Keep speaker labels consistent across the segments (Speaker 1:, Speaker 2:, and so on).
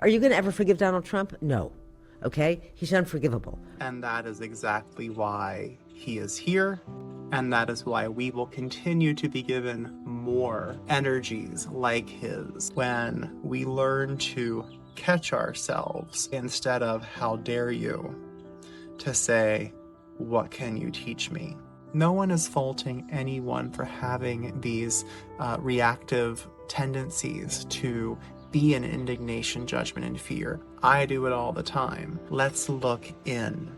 Speaker 1: Are you going to ever forgive Donald Trump? No. Okay? He's unforgivable.
Speaker 2: And that is exactly why he is here. And that is why we will continue to be given more energies like his when we learn to catch ourselves instead of "how dare you," to say, "what can you teach me?" No one is faulting anyone for having these reactive tendencies to be in indignation, judgment, and fear. I do it all the time. Let's look in.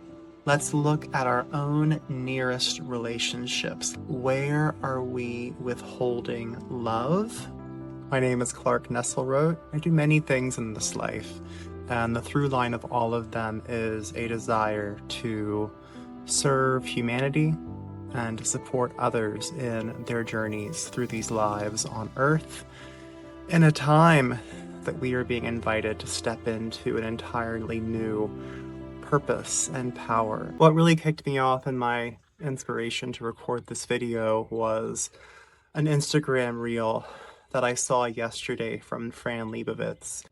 Speaker 2: Let's look at our own nearest relationships. Where are we withholding love? My name is Clark Nesselrote. I do many things in this life, and the through line of all of them is a desire to serve humanity and to support others in their journeys through these lives on Earth in a time that we are being invited to step into an entirely new purpose and power. What really kicked me off in my inspiration to record this video was an Instagram reel that I saw yesterday from Fran Lebowitz.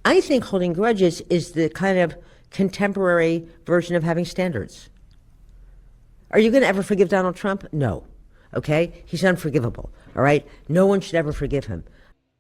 Speaker 1: I think holding grudges is the kind of contemporary version of having standards. Are you going to ever forgive Donald Trump? No. Okay? He's unforgivable. All right? No one should ever forgive him.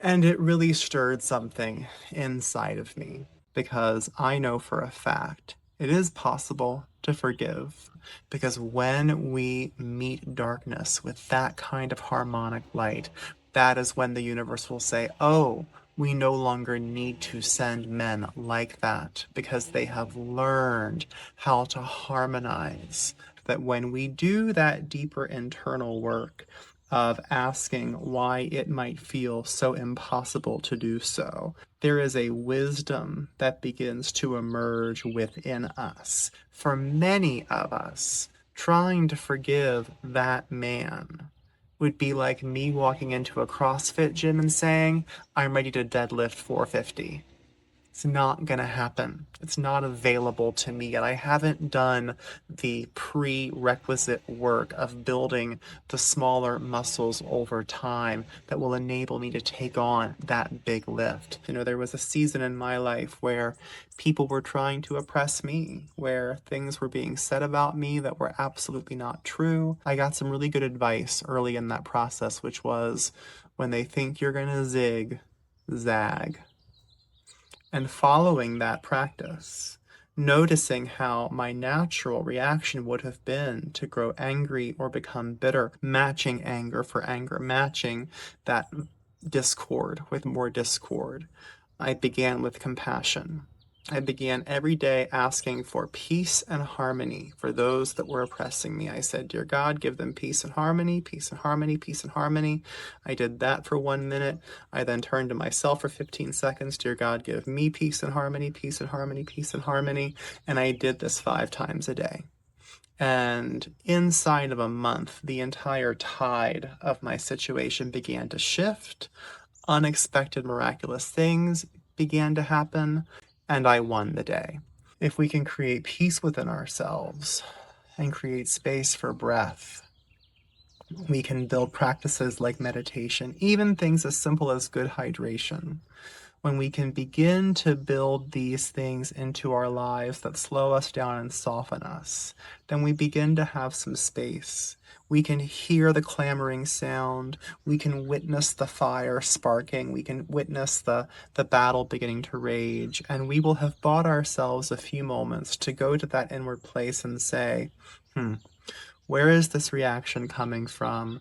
Speaker 2: And it really stirred something inside of me, because I know for a fact it is possible to forgive, because when we meet darkness with that kind of harmonic light, that is when the universe will say, oh, we no longer need to send men like that, because they have learned how to harmonize. That when we do that deeper internal work of asking why it might feel so impossible to do so, there is a wisdom that begins to emerge within us. For many of us, trying to forgive that man would be like me walking into a CrossFit gym and saying, I'm ready to deadlift 450. It's not gonna happen. It's not available to me yet. I haven't done the prerequisite work of building the smaller muscles over time that will enable me to take on that big lift. You know, there was a season in my life where people were trying to oppress me, where things were being said about me that were absolutely not true. I got some really good advice early in that process, which was, when they think you're gonna zig, zag. And following that practice, noticing how my natural reaction would have been to grow angry or become bitter, matching anger for anger, matching that discord with more discord, I began with compassion. I began every day asking for peace and harmony for those that were oppressing me. I said, Dear God, give them peace and harmony, peace and harmony, peace and harmony. I did that for 1 minute. I then turned to myself for 15 seconds. Dear God, give me peace and harmony, peace and harmony, peace and harmony. And I did this 5 times a day. And inside of a month, the entire tide of my situation began to shift. Unexpected, miraculous things began to happen, and I won the day. If we can create peace within ourselves and create space for breath, we can build practices like meditation, even things as simple as good hydration. When we can begin to build these things into our lives that slow us down and soften us, then we begin to have some space. We can hear the clamoring sound. We can witness the fire sparking. We can witness the battle beginning to rage. And we will have bought ourselves a few moments to go to that inward place and say, where is this reaction coming from?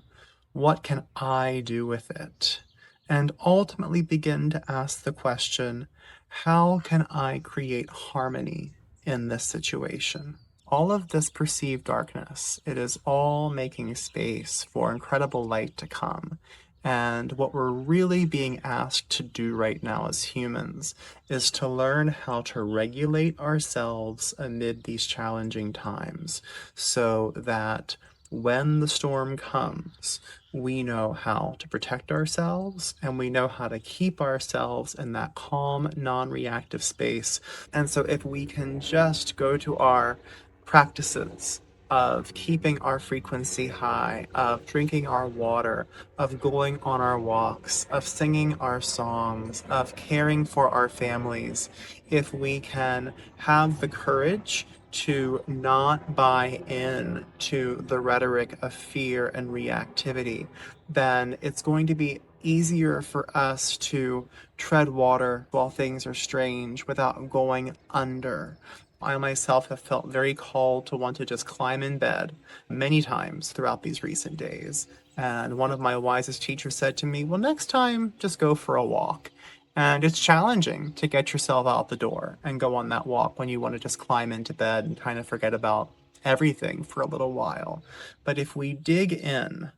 Speaker 2: What can I do with it? And ultimately begin to ask the question, how can I create harmony in this situation? All of this perceived darkness, it is all making space for incredible light to come. And what we're really being asked to do right now as humans is to learn how to regulate ourselves amid these challenging times, so that when the storm comes, we know how to protect ourselves, and we know how to keep ourselves in that calm, non-reactive space. And so if we can just go to our practices of keeping our frequency high, of drinking our water, of going on our walks, of singing our songs, of caring for our families, if we can have the courage to not buy in to the rhetoric of fear and reactivity, then it's going to be easier for us to tread water while things are strange without going under. I myself have felt very called to want to just climb in bed many times throughout these recent days. And one of my wisest teachers said to me, well, next time, just go for a walk. And it's challenging to get yourself out the door and go on that walk when you want to just climb into bed and kind of forget about everything for a little while. But if we dig in,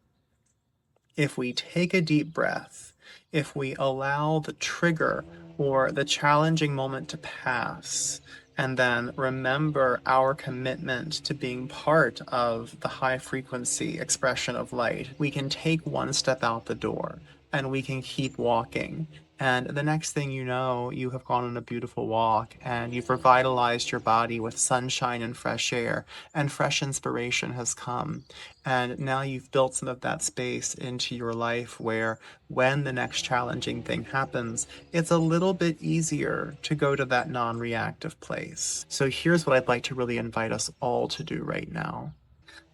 Speaker 2: if we take a deep breath, if we allow the trigger or the challenging moment to pass, and then remember our commitment to being part of the high frequency expression of light, we can take one step out the door and we can keep walking. And the next thing you know, you have gone on a beautiful walk and you've revitalized your body with sunshine and fresh air, and fresh inspiration has come. And now you've built some of that space into your life where when the next challenging thing happens, it's a little bit easier to go to that non reactive place. So here's what I'd like to really invite us all to do right now.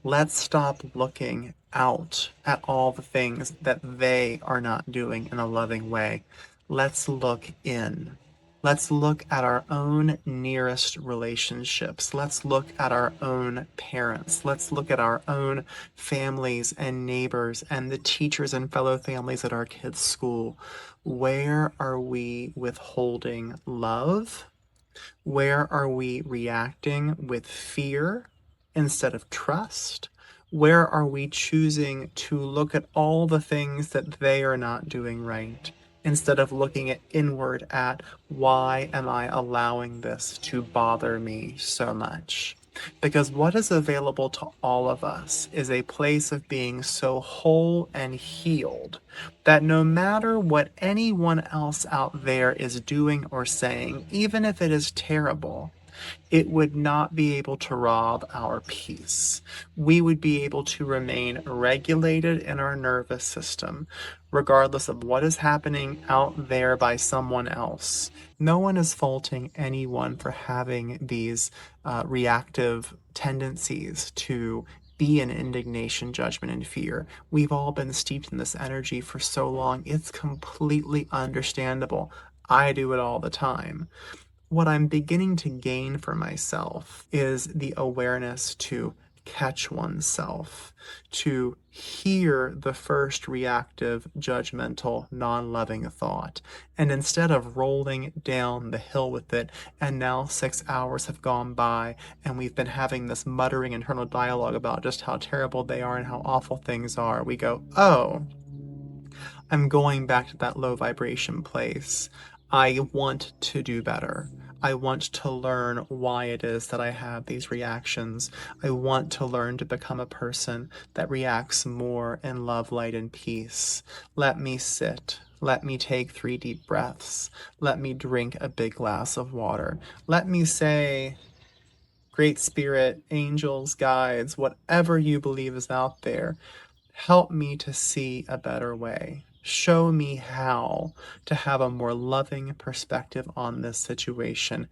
Speaker 2: Let's stop looking out at all the things that they are not doing in a loving way. Let's look in. Let's look at our own nearest relationships. Let's look at our own parents. Let's look at our own families and neighbors and the teachers and fellow families at our kids' school. Where are we withholding love? Where are we reacting with fear instead of trust? Where are we choosing to look at all the things that they are not doing right instead of looking at inward at why am I allowing this to bother me so much? Because what is available to all of us is a place of being so whole and healed that no matter what anyone else out there is doing or saying, even if it is terrible, it would not be able to rob our peace. We would be able to remain regulated in our nervous system, regardless of what is happening out there by someone else. No one is faulting anyone for having these reactive tendencies to be in indignation, judgment, and fear. We've all been steeped in this energy for so long. It's completely understandable. I do it all the time. What I'm beginning to gain for myself is the awareness to catch oneself, to hear the first reactive, judgmental, non-loving thought. And instead of rolling down the hill with it, and now 6 hours have gone by, and we've been having this muttering internal dialogue about just how terrible they are and how awful things are, we go, oh, I'm going back to that low vibration place. I want to do better. I want to learn why it is that I have these reactions. I want to learn to become a person that reacts more in love, light, and peace. Let me sit. Let me take 3 deep breaths. Let me drink a big glass of water. Let me say, Great Spirit, angels, guides, whatever you believe is out there, help me to see a better way. Show me how to have a more loving perspective on this situation.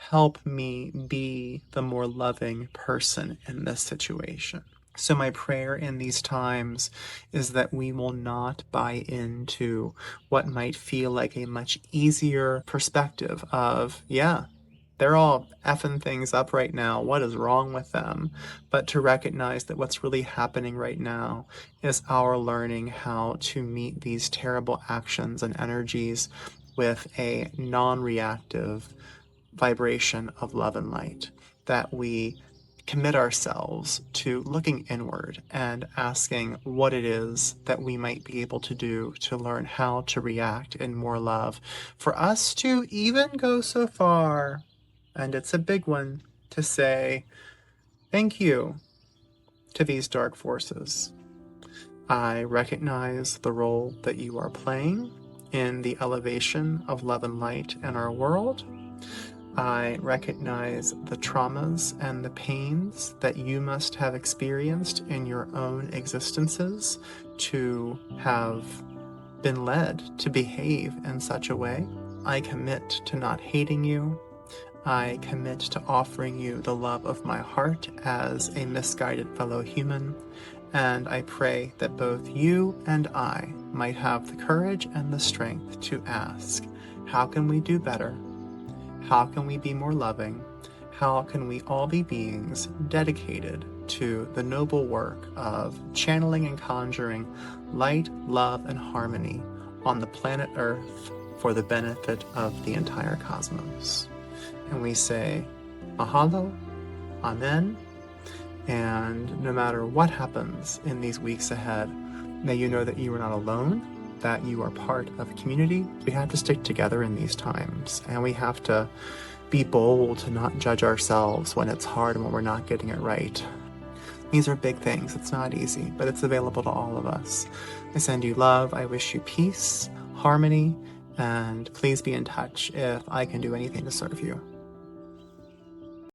Speaker 2: Help me be the more loving person in this situation. So my prayer in these times is that we will not buy into what might feel like a much easier perspective of, yeah, they're all effing things up right now. What is wrong with them? But to recognize that what's really happening right now is our learning how to meet these terrible actions and energies with a non-reactive vibration of love and light. That we commit ourselves to looking inward and asking what it is that we might be able to do to learn how to react in more love. For us to even go so far, and it's a big one, to say thank you to these dark forces. I recognize the role that you are playing in the elevation of love and light in our world. I recognize the traumas and the pains that you must have experienced in your own existences to have been led to behave in such a way. I commit to not hating you. I commit to offering you the love of my heart as a misguided fellow human, and I pray that both you and I might have the courage and the strength to ask, how can we do better? How can we be more loving? How can we all be beings dedicated to the noble work of channeling and conjuring light, love, and harmony on the planet Earth for the benefit of the entire cosmos? And we say, Mahalo, Amen, and no matter what happens in these weeks ahead, may you know that you are not alone, that you are part of a community. We have to stick together in these times, and we have to be bold to not judge ourselves when it's hard and when we're not getting it right. These are big things. It's not easy, but it's available to all of us. I send you love. I wish you peace, harmony, and please be in touch if I can do anything to serve you.